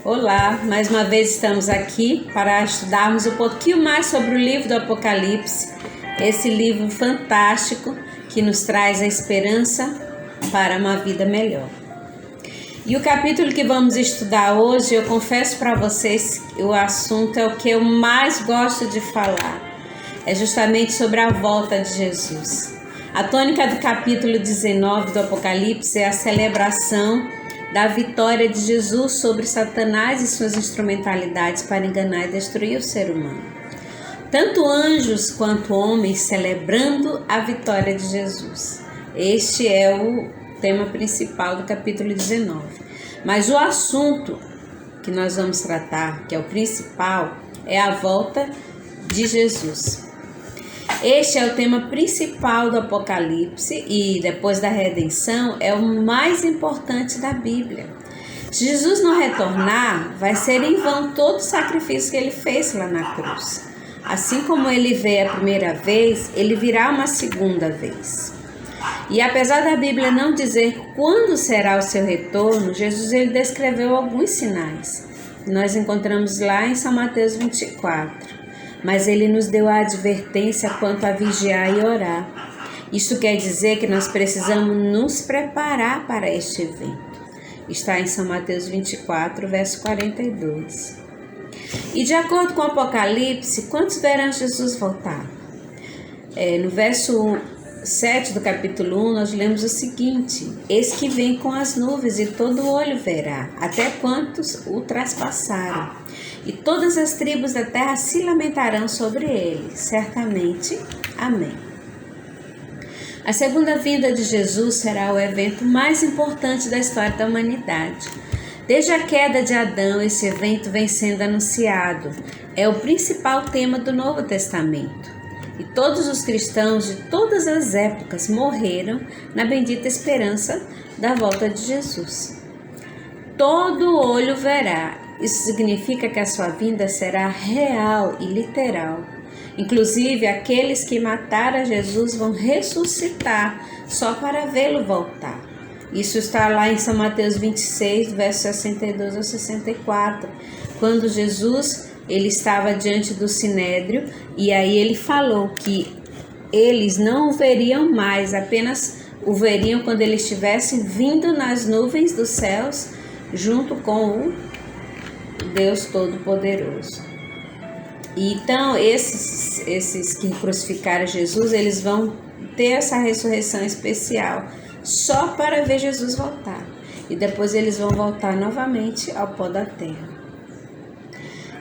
Olá, mais uma vez estamos aqui para estudarmos um pouquinho mais sobre o livro do Apocalipse, esse livro fantástico que nos traz a esperança para uma vida melhor. E o capítulo que vamos estudar hoje, eu confesso para vocês que o assunto é o que eu mais gosto de falar, é justamente sobre a volta de Jesus. A tônica do capítulo 19 do Apocalipse é a celebração da vitória de Jesus sobre Satanás e suas instrumentalidades para enganar e destruir o ser humano. Tanto anjos quanto homens celebrando a vitória de Jesus. Este é o tema principal do capítulo 19. Mas o assunto que nós vamos tratar, que é o principal, é a volta de Jesus. Este é o tema principal do Apocalipse e, depois da redenção, é o mais importante da Bíblia. Se Jesus não retornar, vai ser em vão todo o sacrifício que ele fez lá na cruz. Assim como ele veio a primeira vez, ele virá uma segunda vez. E apesar da Bíblia não dizer quando será o seu retorno, Jesus ele descreveu alguns sinais. Nós encontramos lá em São Mateus 24. Mas ele nos deu a advertência quanto a vigiar e orar. Isto quer dizer que nós precisamos nos preparar para este evento. Está em São Mateus 24, verso 42. E de acordo com o Apocalipse, quantos verão Jesus voltar? No verso 7 do capítulo 1, nós lemos o seguinte: eis que vem com as nuvens e todo olho verá, até quantos o traspassaram. E todas as tribos da terra se lamentarão sobre ele, certamente. Amém. A segunda vinda de Jesus será o evento mais importante da história da humanidade. Desde a queda de Adão, esse evento vem sendo anunciado. É o principal tema do Novo Testamento. E todos os cristãos de todas as épocas morreram na bendita esperança da volta de Jesus. Todo olho verá. Isso significa que a sua vinda será real e literal. Inclusive, aqueles que mataram Jesus vão ressuscitar só para vê-lo voltar. Isso está lá em São Mateus 26, versos 62 a 64, quando Jesus ele estava diante do Sinédrio e aí ele falou que eles não o veriam mais, apenas o veriam quando ele estivesse vindo nas nuvens dos céus junto com o Deus Todo-Poderoso. Então, esses que crucificaram Jesus, eles vão ter essa ressurreição especial só para ver Jesus voltar. E depois eles vão voltar novamente ao pó da terra.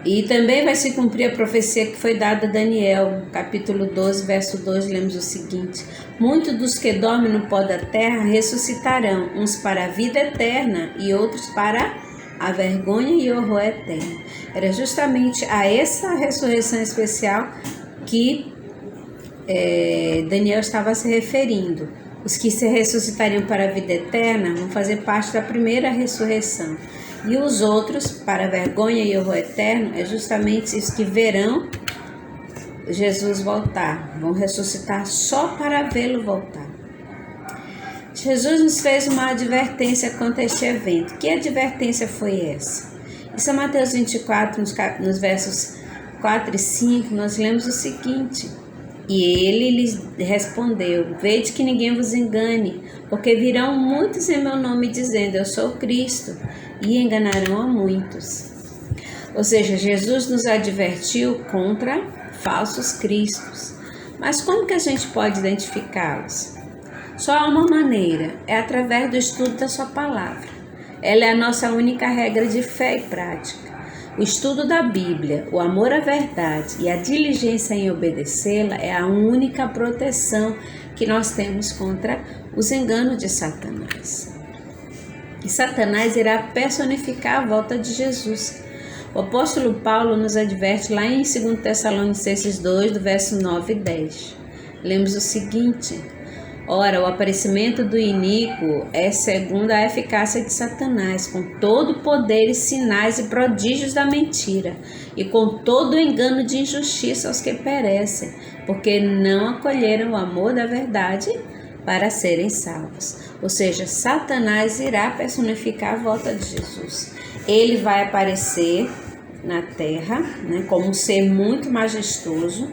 E também vai se cumprir a profecia que foi dada a Daniel, capítulo 12, verso 2, lemos o seguinte: muitos dos que dormem no pó da terra ressuscitarão, uns para a vida eterna e outros para a vergonha e horror eterno. Era justamente a essa ressurreição especial que Daniel estava se referindo. Os que se ressuscitariam para a vida eterna vão fazer parte da primeira ressurreição. E os outros, para a vergonha e horror eterno, é justamente os que verão Jesus voltar. Vão ressuscitar só para vê-lo voltar. Jesus nos fez uma advertência quanto a este evento. Que advertência foi essa? Em São Mateus 24, nos versos 4 e 5, nós lemos o seguinte: e ele lhes respondeu: vede que ninguém vos engane, porque virão muitos em meu nome dizendo, eu sou Cristo, e enganarão a muitos. Ou seja, Jesus nos advertiu contra falsos cristos. Mas como que a gente pode identificá-los? Só há uma maneira, é através do estudo da sua palavra. Ela é a nossa única regra de fé e prática. O estudo da Bíblia, o amor à verdade e a diligência em obedecê-la é a única proteção que nós temos contra os enganos de Satanás. E Satanás irá personificar a volta de Jesus. O apóstolo Paulo nos adverte lá em 2 Tessalonicenses 2, do verso 9 e 10. Lemos o seguinte: ora, o aparecimento do iníquo é segundo a eficácia de Satanás, com todo o poder e sinais e prodígios da mentira, e com todo o engano de injustiça aos que perecem, porque não acolheram o amor da verdade para serem salvos. Ou seja, Satanás irá personificar a volta de Jesus. Ele vai aparecer na terra, né, como um ser muito majestoso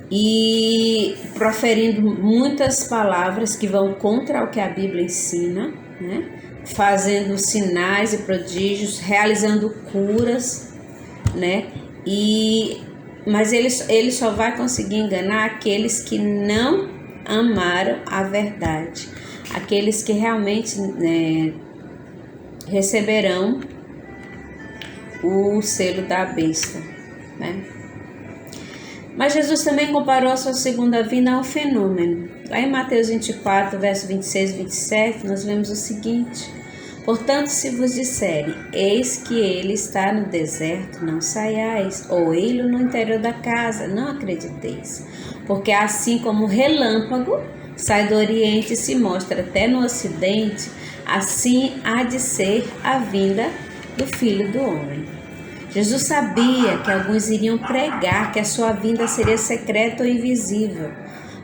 e proferindo muitas palavras que vão contra o que a Bíblia ensina, né, fazendo sinais e prodígios, realizando curas, né, mas ele só vai conseguir enganar aqueles que não amaram a verdade, aqueles que realmente, né, receberão o selo da besta, né? Mas Jesus também comparou a sua segunda vinda a um fenômeno. Lá em Mateus 24, verso 26 e 27, nós lemos o seguinte: portanto, se vos disserem, eis que ele está no deserto, não saiais, ou ele no interior da casa, não acrediteis. Porque assim como o relâmpago sai do oriente e se mostra até no ocidente, assim há de ser a vinda do Filho do Homem. Jesus sabia que alguns iriam pregar que a sua vinda seria secreta ou invisível.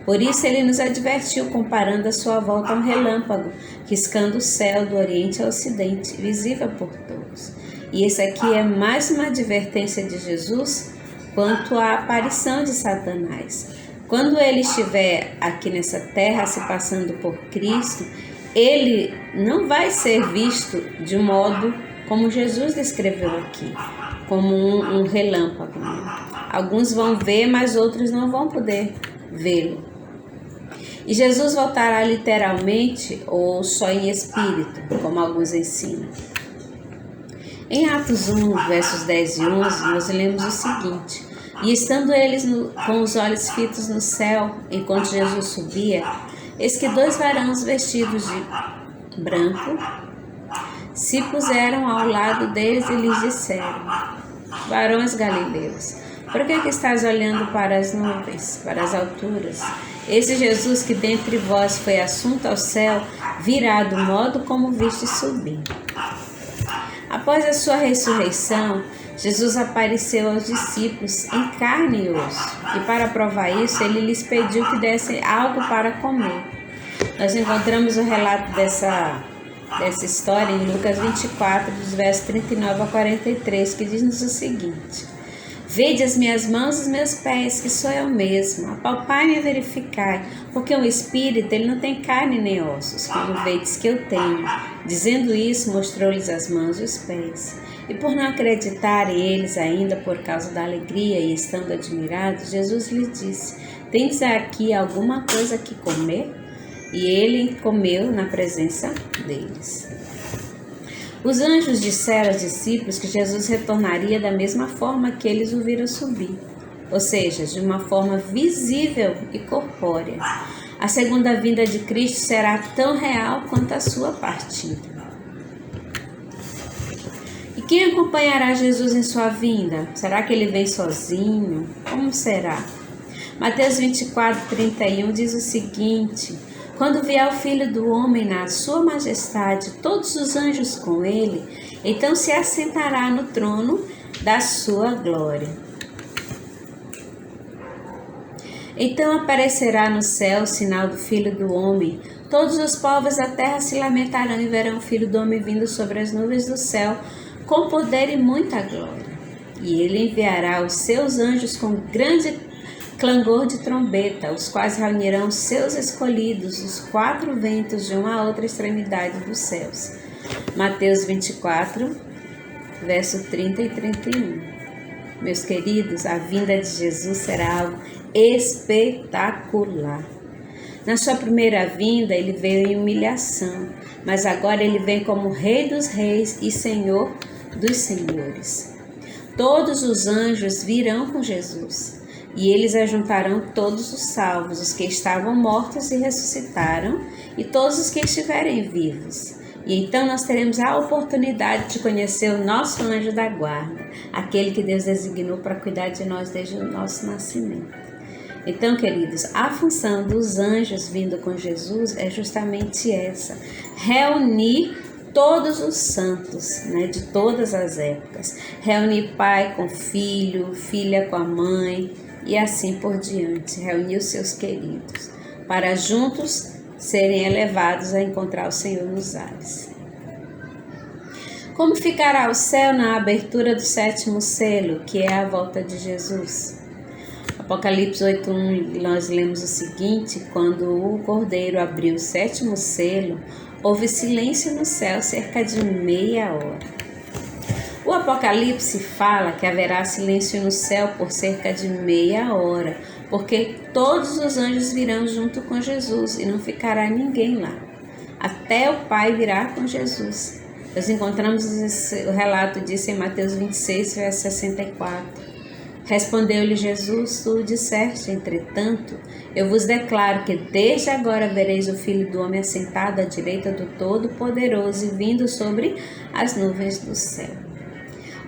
Por isso ele nos advertiu comparando a sua volta a um relâmpago, riscando o céu do oriente ao ocidente, visível por todos. E esse aqui é mais uma advertência de Jesus quanto à aparição de Satanás. Quando ele estiver aqui nessa terra se passando por Cristo, ele não vai ser visto de um modo como Jesus descreveu aqui, como um relâmpago, né? Alguns vão ver, mas outros não vão poder vê-lo. E Jesus voltará literalmente ou só em espírito, como alguns ensinam. Em Atos 1, versos 10 e 11, nós lemos o seguinte: e estando eles com os olhos fitos no céu, enquanto Jesus subia, eis que 2 varões vestidos de branco se puseram ao lado deles e lhes disseram: varões galileus, por que estás olhando para as nuvens, para as alturas? Esse Jesus que dentre vós foi assunto ao céu, virá do modo como viste subir. Após a sua ressurreição, Jesus apareceu aos discípulos em carne e osso, e para provar isso, ele lhes pediu que dessem algo para comer. Nós encontramos o relato dessa história em Lucas 24, dos versos 39 a 43, que diz-nos o seguinte: vede as minhas mãos e os meus pés, que sou eu mesmo, apalpai-me e verificai, porque um espírito ele não tem carne nem ossos, como vedes que eu tenho. Dizendo isso, mostrou-lhes as mãos e os pés. E por não acreditarem eles ainda por causa da alegria e estando admirados, Jesus lhes disse: tendes aqui alguma coisa que comer? E ele comeu na presença deles. Os anjos disseram aos discípulos que Jesus retornaria da mesma forma que eles o viram subir, ou seja, de uma forma visível e corpórea. A segunda vinda de Cristo será tão real quanto a sua partida. E quem acompanhará Jesus em sua vinda? Será que ele vem sozinho? Como será? Mateus 24, 31 diz o seguinte: quando vier o Filho do Homem na sua majestade, todos os anjos com ele, então se assentará no trono da sua glória. Então aparecerá no céu o sinal do Filho do Homem. Todos os povos da terra se lamentarão e verão o Filho do Homem vindo sobre as nuvens do céu, com poder e muita glória. E ele enviará os seus anjos com grande clangor de trombeta, os quais reunirão seus escolhidos, os 4 ventos de uma a outra extremidade dos céus. Mateus 24, verso 30 e 31. Meus queridos, a vinda de Jesus será algo espetacular. Na sua primeira vinda, ele veio em humilhação, mas agora ele vem como Rei dos Reis e Senhor dos Senhores. Todos os anjos virão com Jesus, e eles ajuntarão todos os salvos, os que estavam mortos e ressuscitaram, e todos os que estiverem vivos. E então nós teremos a oportunidade de conhecer o nosso anjo da guarda, aquele que Deus designou para cuidar de nós desde o nosso nascimento. Então, queridos, a função dos anjos vindo com Jesus é justamente essa: reunir todos os santos, né, de todas as épocas, reunir pai com filho, filha com a mãe e assim por diante, reunir os seus queridos, para juntos serem elevados a encontrar o Senhor nos ares. Como ficará o céu na abertura do 7º selo, que é a volta de Jesus? Apocalipse 8:1, nós lemos o seguinte: quando o Cordeiro abriu o 7º selo, houve silêncio no céu cerca de meia hora. O Apocalipse fala que haverá silêncio no céu por cerca de meia hora, porque todos os anjos virão junto com Jesus e não ficará ninguém lá. Até o Pai virá com Jesus. Nós encontramos o relato disso em Mateus 26, verso 64. Respondeu-lhe Jesus: tu disseste, entretanto, eu vos declaro que desde agora vereis o Filho do Homem assentado à direita do Todo-Poderoso e vindo sobre as nuvens do céu.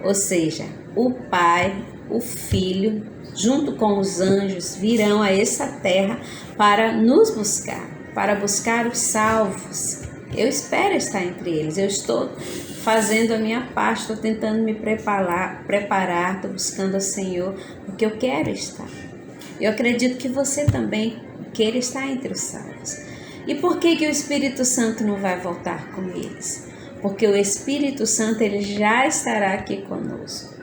Ou seja, o Pai, o Filho, junto com os anjos, virão a essa terra para nos buscar, para buscar os salvos. Eu espero estar entre eles, eu estou fazendo a minha parte, estou tentando me preparar, estou buscando ao Senhor, porque eu quero estar. Eu acredito que você também queira estar entre os salvos. E por que o Espírito Santo não vai voltar com eles? Porque o Espírito Santo ele já estará aqui conosco.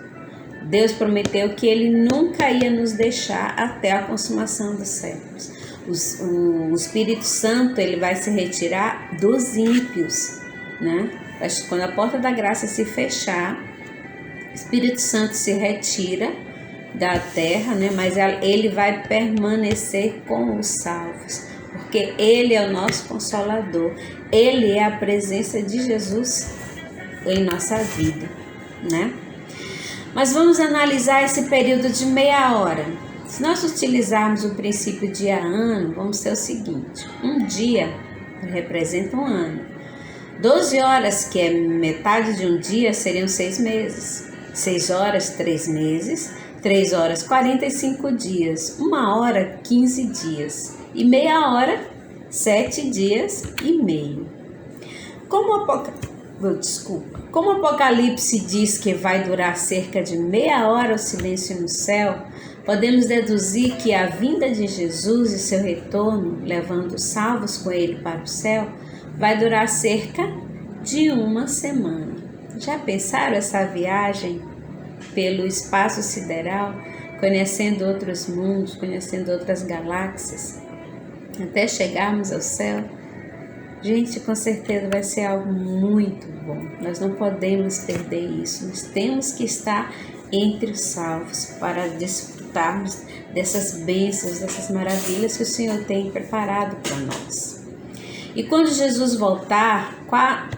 Deus prometeu que ele nunca ia nos deixar até a consumação dos séculos. O Espírito Santo ele vai se retirar dos ímpios, né? Quando a porta da graça se fechar, o Espírito Santo se retira da terra, né? Mas ele vai permanecer com os salvos, porque ele é o nosso Consolador, ele é a presença de Jesus em nossa vida, né? Mas vamos analisar esse período de meia hora. Se nós utilizarmos o princípio dia-ano, vamos ter o seguinte: um dia representa um ano. 12 horas, que é metade de um dia, seriam 6 meses. 6 horas, 3 meses. 3 horas, 45 dias. 1 hora, 15 dias. E meia hora, 7 dias e meio. Como o Apocalipse diz que vai durar cerca de meia hora o silêncio no céu, podemos deduzir que a vinda de Jesus e seu retorno, levando os salvos com ele para o céu, vai durar cerca de 1 semana. Já pensaram essa viagem pelo espaço sideral, conhecendo outros mundos, conhecendo outras galáxias, até chegarmos ao céu? Gente, com certeza vai ser algo muito bom. Nós não podemos perder isso. Nós temos que estar entre os salvos para desfrutarmos dessas bênçãos, dessas maravilhas que o Senhor tem preparado para nós. E quando Jesus voltar,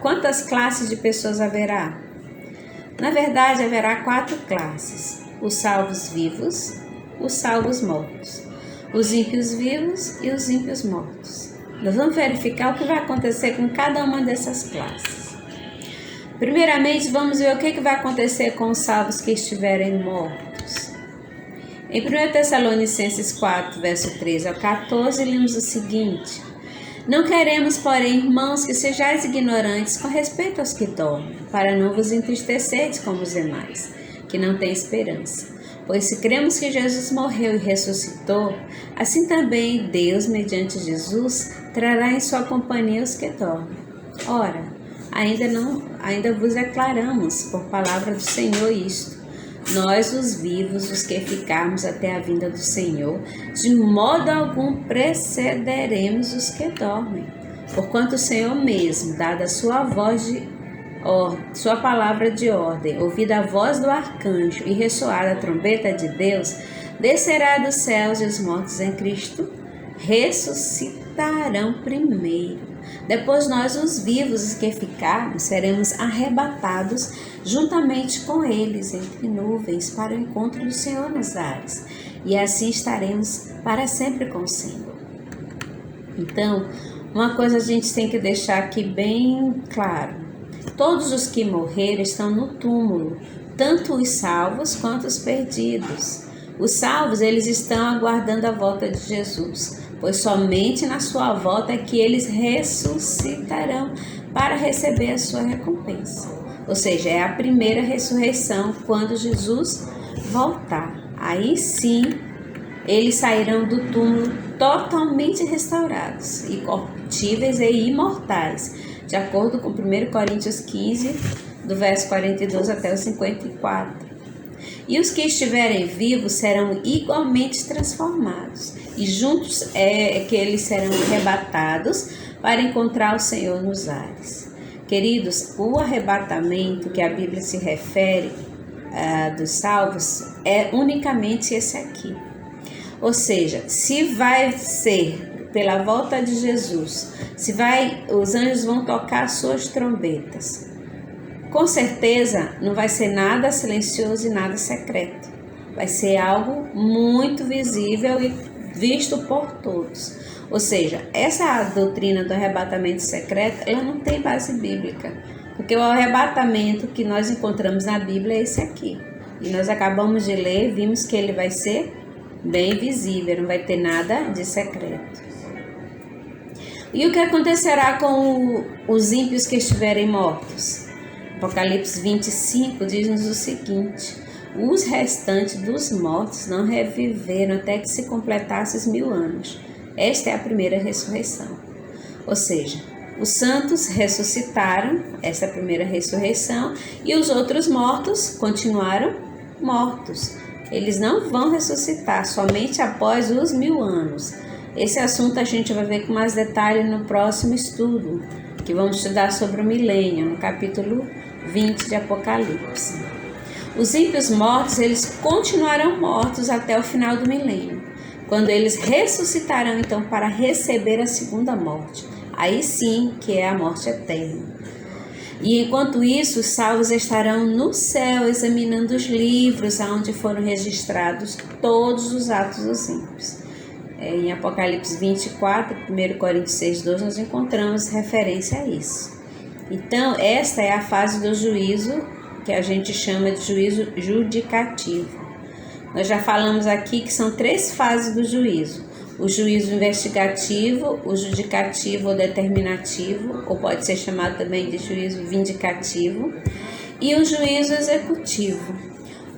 quantas classes de pessoas haverá? Na verdade, haverá 4 classes: os salvos vivos, os salvos mortos, os ímpios vivos e os ímpios mortos. Nós vamos verificar o que vai acontecer com cada uma dessas classes. Primeiramente, vamos ver o que vai acontecer com os salvos que estiverem mortos. Em 1 Tessalonicenses 4, verso 13 ao 14, lemos o seguinte: não queremos, porém, irmãos, que sejais ignorantes com respeito aos que dormem, para não vos entristecerdes como os demais, que não têm esperança. Pois se cremos que Jesus morreu e ressuscitou, assim também Deus, mediante Jesus, trará em sua companhia os que dormem. Ora, ainda vos declaramos, por palavra do Senhor, isto: nós, os vivos, os que ficarmos até a vinda do Senhor, de modo algum precederemos os que dormem. Porquanto o Senhor mesmo, dada a sua sua palavra de ordem, ouvida a voz do arcanjo e ressoada a trombeta de Deus, descerá dos céus e os mortos em Cristo ressuscitarão primeiro. Depois nós, os vivos, os que ficarmos, seremos arrebatados juntamente com eles entre nuvens para o encontro do Senhor nos ares, e assim estaremos para sempre com o Senhor. Então, uma coisa a gente tem que deixar aqui bem claro: todos os que morreram estão no túmulo, tanto os salvos quanto os perdidos. Os salvos, eles estão aguardando a volta de Jesus, pois somente na sua volta é que eles ressuscitarão para receber a sua recompensa. Ou seja, é a primeira ressurreição quando Jesus voltar. Aí sim eles sairão do túmulo totalmente restaurados, incorruptíveis e imortais, de acordo com 1 Coríntios 15, do verso 42 até o 54. E os que estiverem vivos serão igualmente transformados, e juntos é que eles serão arrebatados para encontrar o Senhor nos ares. Queridos, o arrebatamento que a Bíblia se refere dos salvos é unicamente esse aqui. Ou seja, se vai ser pela volta de Jesus, os anjos vão tocar suas trombetas, com certeza não vai ser nada silencioso e nada secreto. Vai ser algo muito visível e visto por todos. Ou seja, essa doutrina do arrebatamento secreto, ela não tem base bíblica. Porque o arrebatamento que nós encontramos na Bíblia é esse aqui. E nós acabamos de ler, vimos que ele vai ser bem visível, não vai ter nada de secreto. E o que acontecerá com os ímpios que estiverem mortos? Apocalipse 25 diz-nos o seguinte: os restantes dos mortos não reviveram até que se completassem os 1000 anos. Esta é a primeira ressurreição. Ou seja, os santos ressuscitaram, essa é a primeira ressurreição, e os outros mortos continuaram mortos. Eles não vão ressuscitar somente após os 1000 anos. Esse assunto a gente vai ver com mais detalhe no próximo estudo, que vamos estudar sobre o milênio, no capítulo 20 de Apocalipse. Os ímpios mortos, eles continuarão mortos até o final do milênio, quando eles ressuscitarão então para receber a segunda morte. Aí sim que é a morte eterna. E enquanto isso, os salvos estarão no céu examinando os livros onde foram registrados todos os atos dos ímpios. Em Apocalipse 24, 1 Coríntios 6:2, nós encontramos referência a isso. Então, esta é a fase do juízo que a gente chama de juízo judicativo. Nós já falamos aqui que são 3 fases do juízo: o juízo investigativo, o judicativo ou determinativo, ou pode ser chamado também de juízo vindicativo, e o juízo executivo.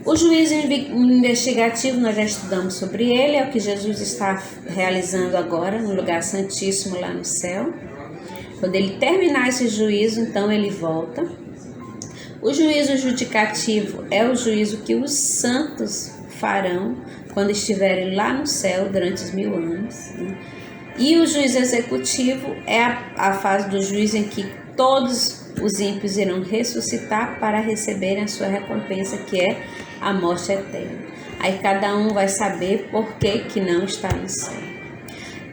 O juízo investigativo, nós já estudamos sobre ele, é o que Jesus está realizando agora no lugar santíssimo lá no céu. Quando ele terminar esse juízo, então ele volta. O juízo judicativo é o juízo que os santos farão quando estiverem lá no céu durante os 1000 anos. E o juízo executivo é a fase do juízo em que todos os ímpios irão ressuscitar para receberem a sua recompensa, que é a morte eterna. Aí cada um vai saber por que não está no céu.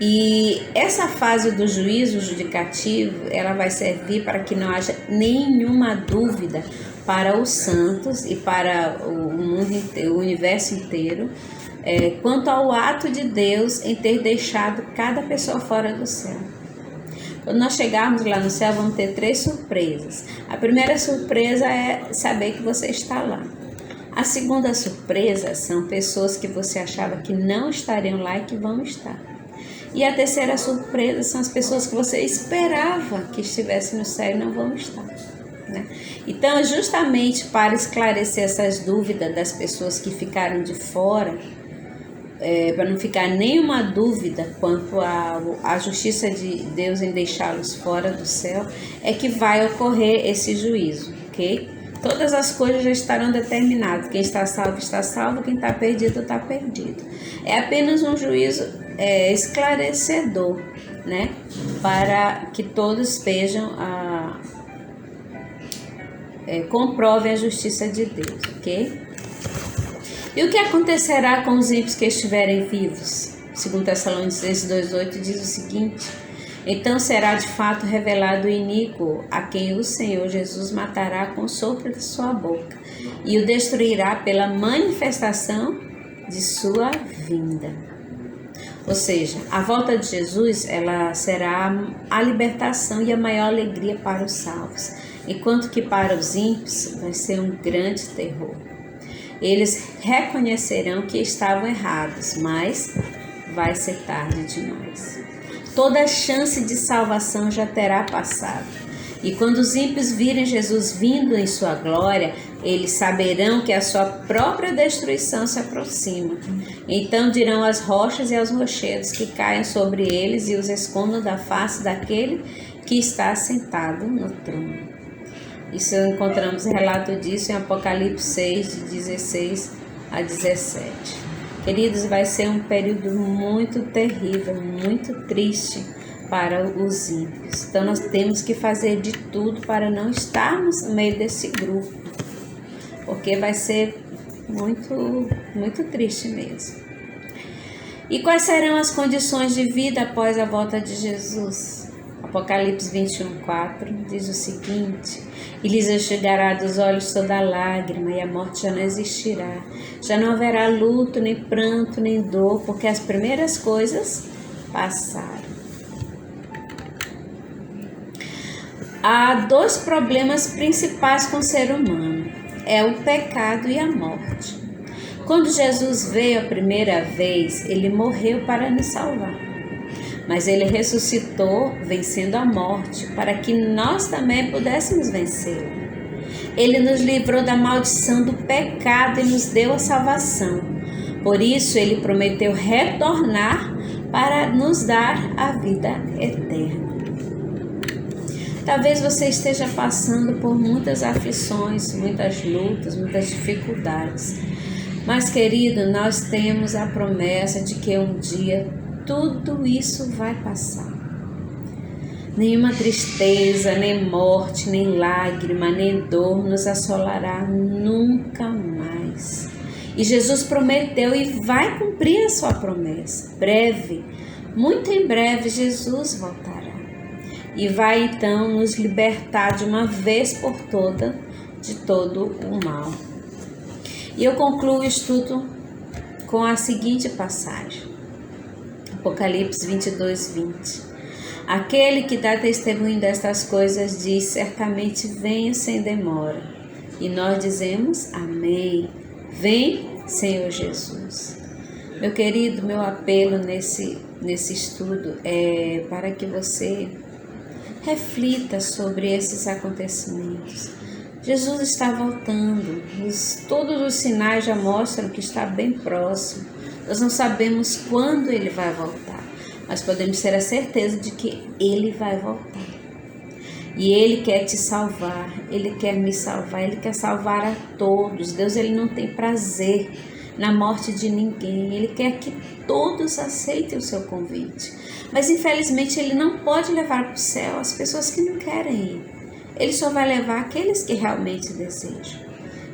E essa fase do juízo judicativo, ela vai servir para que não haja nenhuma dúvida para os santos e para o mundo inteiro, o universo inteiro, quanto ao ato de Deus em ter deixado cada pessoa fora do céu. Quando nós chegarmos lá no céu, vamos ter 3 surpresas. A primeira surpresa é saber que você está lá. A segunda surpresa são pessoas que você achava que não estariam lá e que vão estar. E a terceira surpresa são as pessoas que você esperava que estivessem no céu e não vão estar, né? Então, justamente para esclarecer essas dúvidas das pessoas que ficaram de fora, para não ficar nenhuma dúvida quanto à justiça de Deus em deixá-los fora do céu, é que vai ocorrer esse juízo, ok? Todas as coisas já estarão determinadas. Quem está salvo, quem está perdido, está perdido. É apenas um juízo esclarecedor, né? Para que todos vejam, comprovem a justiça de Deus, ok? E o que acontecerá com os ímpios que estiverem vivos? 2 Tessalonicenses 2,8 diz o seguinte: então será de fato revelado o iníquo, a quem o Senhor Jesus matará com o sopro de sua boca e o destruirá pela manifestação de sua vinda. Ou seja, a volta de Jesus, ela será a libertação e a maior alegria para os salvos, enquanto que para os ímpios vai ser um grande terror. Eles reconhecerão que estavam errados, mas vai ser tarde demais. Toda chance de salvação já terá passado. E quando os ímpios virem Jesus vindo em sua glória, eles saberão que a sua própria destruição se aproxima. Então dirão às rochas e aos rochedos que caiam sobre eles e os escondam da face daquele que está sentado no trono. Isso encontramos relato disso em Apocalipse 6, de 16 a 17. Queridos, vai ser um período muito terrível, muito triste para os ímpios. Então nós temos que fazer de tudo para não estarmos no meio desse grupo, porque vai ser muito triste mesmo. E quais serão as condições de vida após a volta de Jesus? Apocalipse 21:4 diz o seguinte: e lhes enxugará dos olhos toda lágrima, e a morte já não existirá. Já não haverá luto, nem pranto, nem dor, porque as primeiras coisas passaram. Há dois problemas principais com o ser humano: é o pecado e a morte. Quando Jesus veio a primeira vez, ele morreu para nos salvar. Mas ele ressuscitou, vencendo a morte, para que nós também pudéssemos vencê-la. Ele nos livrou da maldição do pecado e nos deu a salvação. Por isso, ele prometeu retornar para nos dar a vida eterna. Talvez você esteja passando por muitas aflições, muitas lutas, muitas dificuldades. Mas, querido, nós temos a promessa de que um dia tudo isso vai passar. Nenhuma tristeza, nem morte, nem lágrima, nem dor nos assolará nunca mais. E Jesus prometeu e vai cumprir a sua promessa. Breve, muito em breve, Jesus voltará. E vai então nos libertar de uma vez por toda de todo o mal. E eu concluo o estudo com a seguinte passagem. Apocalipse 22:20. Aquele que dá testemunho destas coisas diz: certamente venha sem demora. E nós dizemos: amém. Vem, Senhor Jesus. Meu querido, meu apelo nesse estudo é para que você reflita sobre esses acontecimentos. Jesus está voltando. Todos os sinais já mostram que está bem próximo. Nós não sabemos quando ele vai voltar, mas podemos ter a certeza de que ele vai voltar. E ele quer te salvar, ele quer me salvar, ele quer salvar a todos. Deus, ele não tem prazer na morte de ninguém. Ele quer que todos aceitem o seu convite. Mas infelizmente ele não pode levar para o céu as pessoas que não querem ir. Ele só vai levar aqueles que realmente desejam.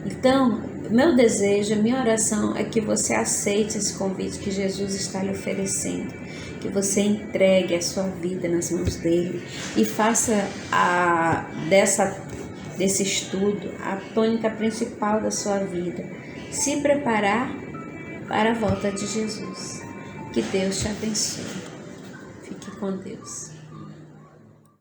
Então, meu desejo, minha oração é que você aceite esse convite que Jesus está lhe oferecendo, que você entregue a sua vida nas mãos dele e faça desse estudo a tônica principal da sua vida, se preparar para a volta de Jesus. Que Deus te abençoe. Fique com Deus.